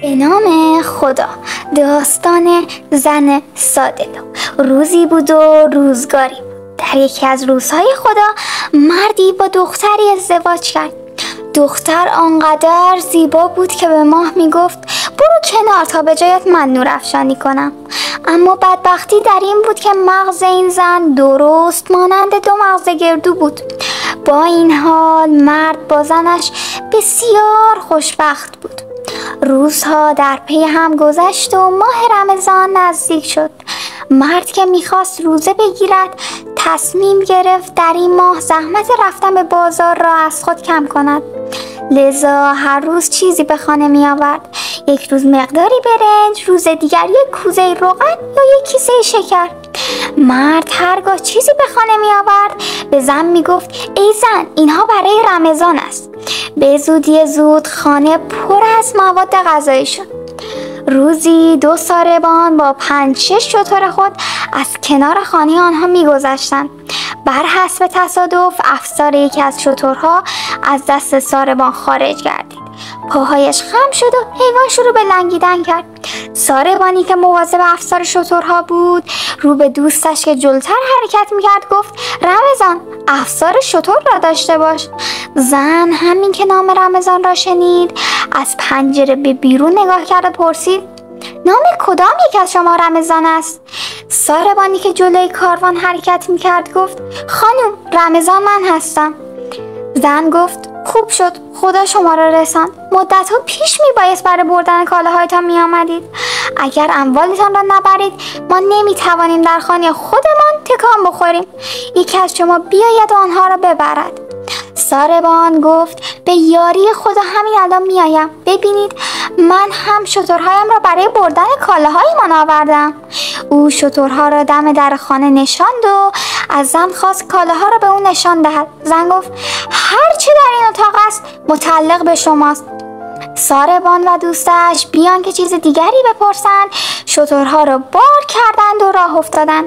به نام خدا. داستان زن ساده. روزی بود و روزگاری بود. در یکی از روزهای خدا مردی با دختری ازدواج کرد. دختر آنقدر زیبا بود که به ماه میگفت برو کنار تا به جایت من نورافشانی کنم. اما بدبختی در این بود که مغز این زن درست مانند دو مغز گردو بود. با این حال مرد با زنش بسیار خوشبخت بود. روزها در پی هم گذشت و ماه رمضان نزدیک شد. مرد که میخواست روزه بگیرد تصمیم گرفت در این ماه زحمت رفتن به بازار را از خود کم کند. لذا هر روز چیزی به خانه می آورد. یک روز مقداری برنج، روز دیگر یک کوزه روغن یا یک کیسه شکر. مرد هرگاه چیزی به خانه می آورد به زن می گفت ای زن، اینها برای رمضان است. به زودی زود خانه پر از مواد غذایی شد. روزی 2 ساربان با 5-6 شتر خود از کنار خانه آنها می‌گذشتند. بر حسب تصادف افسار یکی از شترها از دست ساربان خارج گردید. پاهایش خم شد و حیوان شروع به لنگیدن کرد. ساربانی که مواظب افسار شترها بود رو به دوستش که جلوتر حرکت می‌کرد گفت رمضان، افسار شتر را داشته باش. زن همین که نام رمضان را شنید از پنجره به بیرون نگاه کرد و پرسید نام کدام یک از شما رمضان است؟ ساربانی که جلوی کاروان حرکت میکرد گفت خانم، رمضان من هستم. زن گفت خوب شد، خدا شما را رساند. مدت‌ها پیش میبایست برای بردن کالاهایتان میآمدید. اگر اموالتان را نبرید ما نمیتوانیم در خانه خودمان تکان بخوریم. یکی از شما بیاید و آنها را ببرد. ساربان گفت به یاری خدا همین الان میایم. ببینید من هم شترهایم را برای بردن کالاهایمان آوردم. او شترها را دم در خانه نشاند و از زن خواست کالاها را به او نشان دهد. زن گفت هر چه در این اتاق است متعلق به شماست. ساربان و دوستش بیان که چیز دیگری بپرسند شترها را بار کردند و راه افتادند.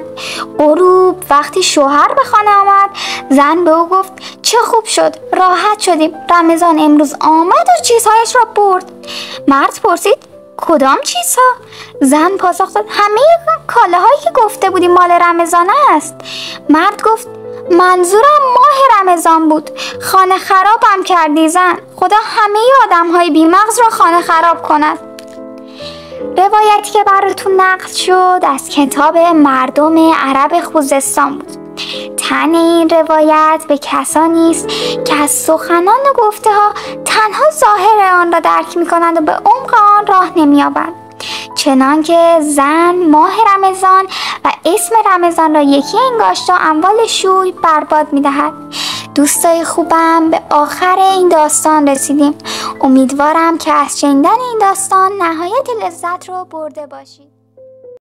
غروب وقتی شوهر به خانه آمد زن به او گفت چه خوب شد، راحت شدیم. رمضان امروز آمد و چیزهایش را برد. مرد پرسید کدام چیزها؟ زن پاسخ داد همه کالاهایی که گفته بودی مال رمضان است. مرد گفت منظورم ماه رمضان بود. خانه خرابم کردی زن. خدا همه آدم‌های بی‌مغز را خانه خراب کند. روایتی که براتون نقل شد از کتاب مردم عرب خوزستان بود. تن این روایت به کسانی است که از سخنان و گفته ها تنها ظاهر آن را درک می کنند و به عمق آن راه نمی یابند. چنان که زن ماه رمضان و اسم رمضان را یکی انگاشت و اموال شوی برباد می دهد. دوستای خوبم، به آخر این داستان رسیدیم. امیدوارم که از شنیدن این داستان نهایت لذت رو برده باشید.